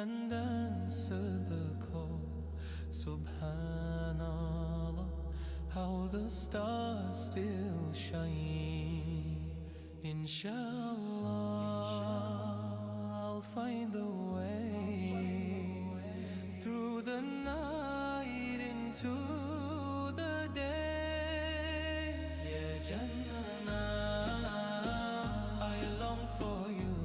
and answer the call. Subhanallah, how the stars still shine. Inshallah, I'll find the way through the night into the day. Yeah, Jannah, I long for you,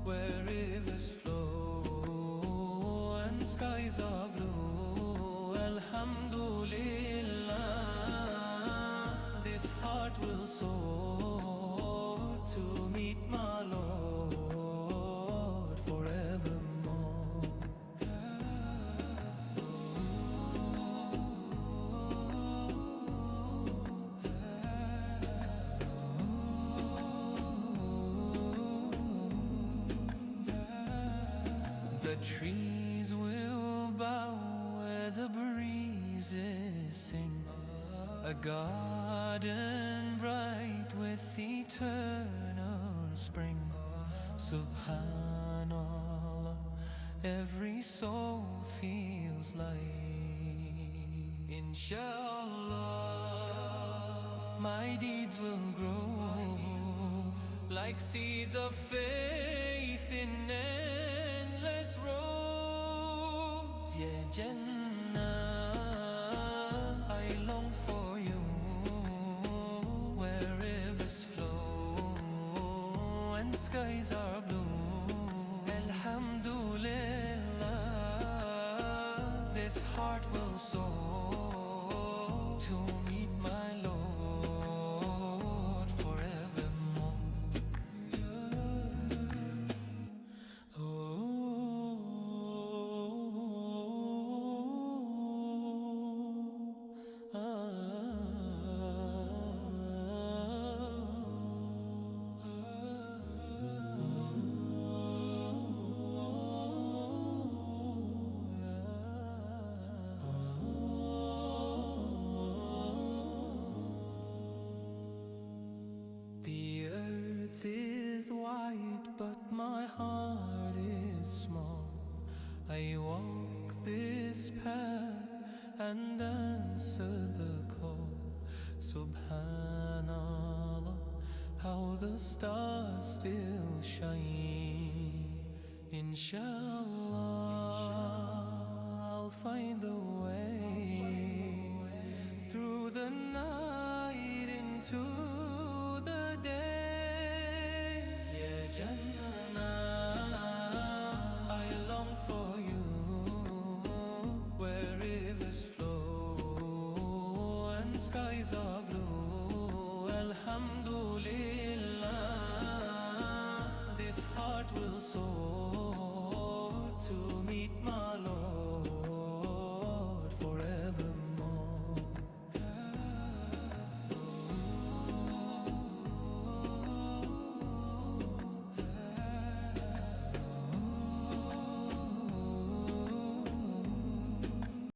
where rivers flow and skies are blue. Alhamdulillah, this heart will soar to meet my Lord forevermore. The trees will bow where the breezes sing, a garden bright with eternal spring. Subhanallah, every soul feels light. Inshallah, my deeds will grow like seeds of faith in endless rows. Yeah, Jannah, I long for you, where rivers flow and skies are blue. Alhamdulillah, this heart will soar to meet my Lord forevermore. The earth is wide, but my heart is small. I walk this path and answer the call. Subhanallah, how the stars still shine. Inshallah, I'll find the way through the night into the day. Yeah, Jannah, I long for you, where rivers flow and skies are